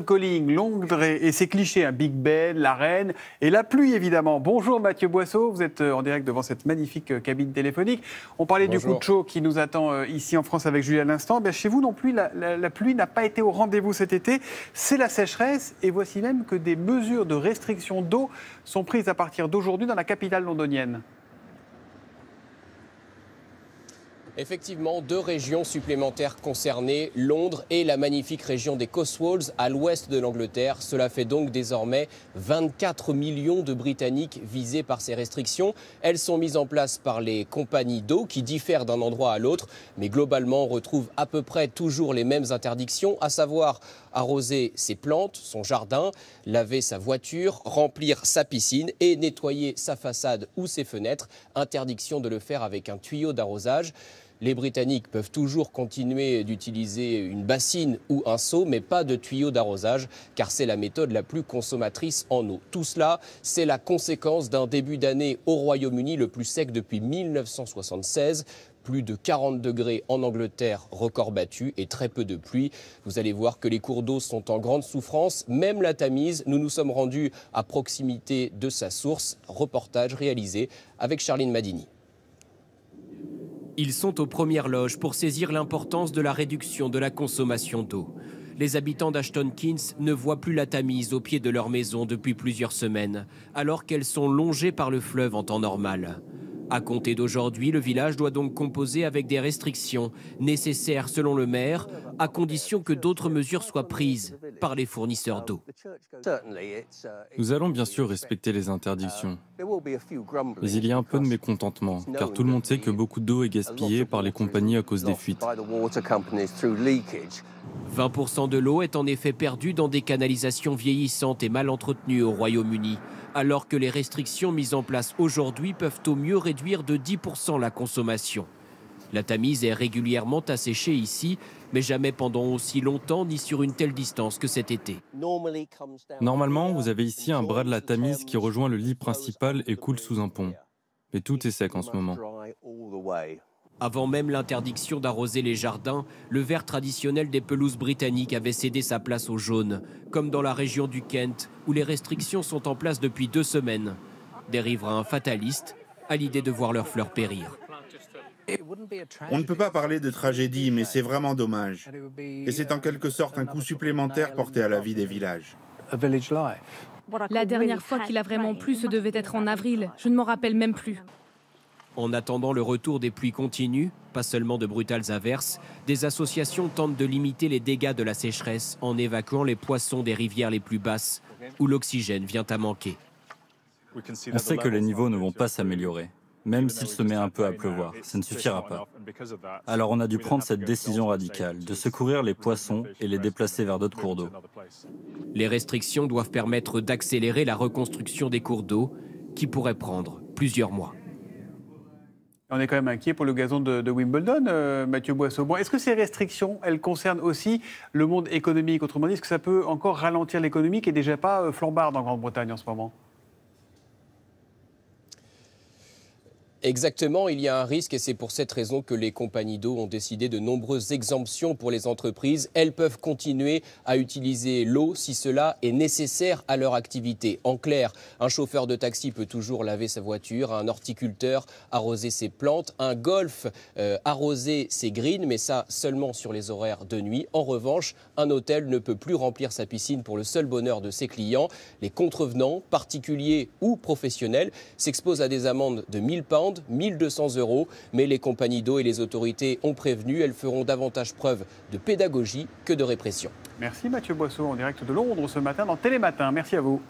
Calling, Londres et ses clichés, Big Ben, la reine et la pluie évidemment. Bonjour Mathieu Boisseau, vous êtes en direct devant cette magnifique cabine téléphonique. On parlait du coup de chaud qui nous attend ici en France avec Julie à l'instant. Chez vous non plus, la pluie n'a pas été au rendez-vous cet été. C'est la sécheresse et voici même que des mesures de restriction d'eau sont prises à partir d'aujourd'hui dans la capitale londonienne. Effectivement, 2 régions supplémentaires concernées, Londres et la magnifique région des Cotswolds à l'ouest de l'Angleterre. Cela fait donc désormais 24 millions de Britanniques visés par ces restrictions. Elles sont mises en place par les compagnies d'eau qui diffèrent d'un endroit à l'autre. Mais globalement, on retrouve à peu près toujours les mêmes interdictions, à savoir arroser ses plantes, son jardin, laver sa voiture, remplir sa piscine et nettoyer sa façade ou ses fenêtres. Interdiction de le faire avec un tuyau d'arrosage. Les Britanniques peuvent toujours continuer d'utiliser une bassine ou un seau, mais pas de tuyau d'arrosage, car c'est la méthode la plus consommatrice en eau. Tout cela, c'est la conséquence d'un début d'année au Royaume-Uni le plus sec depuis 1976. Plus de 40 degrés en Angleterre, record battu, et très peu de pluie. Vous allez voir que les cours d'eau sont en grande souffrance, même la Tamise. Nous nous sommes rendus à proximité de sa source. Reportage réalisé avec Charline Madini. Ils sont aux premières loges pour saisir l'importance de la réduction de la consommation d'eau. Les habitants d'Ashton Keynes ne voient plus la Tamise au pied de leur maison depuis plusieurs semaines, alors qu'elles sont longées par le fleuve en temps normal. À compter d'aujourd'hui, le village doit donc composer avec des restrictions nécessaires selon le maire, à condition que d'autres mesures soient prises par les fournisseurs d'eau. Nous allons bien sûr respecter les interdictions. Mais il y a un peu de mécontentement, car tout le monde sait que beaucoup d'eau est gaspillée par les compagnies à cause des fuites. 20% de l'eau est en effet perdue dans des canalisations vieillissantes et mal entretenues au Royaume-Uni, alors que les restrictions mises en place aujourd'hui peuvent au mieux réduire de 10% la consommation. La Tamise est régulièrement asséchée ici, mais jamais pendant aussi longtemps ni sur une telle distance que cet été. Normalement, vous avez ici un bras de la Tamise qui rejoint le lit principal et coule sous un pont. Mais tout est sec en ce moment. Avant même l'interdiction d'arroser les jardins, le vert traditionnel des pelouses britanniques avait cédé sa place au jaune, comme dans la région du Kent, où les restrictions sont en place depuis 2 semaines. Des riverains fatalistes à l'idée de voir leurs fleurs périr. On ne peut pas parler de tragédie, mais c'est vraiment dommage. Et c'est en quelque sorte un coup supplémentaire porté à la vie des villages. La dernière fois qu'il a vraiment plu, ce devait être en avril. Je ne m'en rappelle même plus. En attendant le retour des pluies continues, pas seulement de brutales averses, des associations tentent de limiter les dégâts de la sécheresse en évacuant les poissons des rivières les plus basses, où l'oxygène vient à manquer. On sait que les niveaux ne vont pas s'améliorer, même s'il se met un peu à pleuvoir, ça ne suffira pas. Alors on a dû prendre cette décision radicale, de secourir les poissons et les déplacer vers d'autres cours d'eau. Les restrictions doivent permettre d'accélérer la reconstruction des cours d'eau, qui pourrait prendre plusieurs mois. On est quand même inquiet pour le gazon de Wimbledon, Mathieu Boisseau. Est-ce que ces restrictions, elles concernent aussi le monde économique? Autrement dit, est-ce que ça peut encore ralentir l'économie qui n'est déjà pas flambarde en Grande-Bretagne en ce moment? Exactement, il y a un risque et c'est pour cette raison que les compagnies d'eau ont décidé de nombreuses exemptions pour les entreprises. Elles peuvent continuer à utiliser l'eau si cela est nécessaire à leur activité. En clair, un chauffeur de taxi peut toujours laver sa voiture, un horticulteur arroser ses plantes, un golf arroser ses greens, mais ça seulement sur les horaires de nuit. En revanche, un hôtel ne peut plus remplir sa piscine pour le seul bonheur de ses clients. Les contrevenants, particuliers ou professionnels, s'exposent à des amendes de 1000 pounds, 1200 €, mais les compagnies d'eau et les autorités ont prévenu, elles feront davantage preuve de pédagogie que de répression. Merci Mathieu Boisseau, en direct de Londres ce matin dans Télématin. Merci à vous.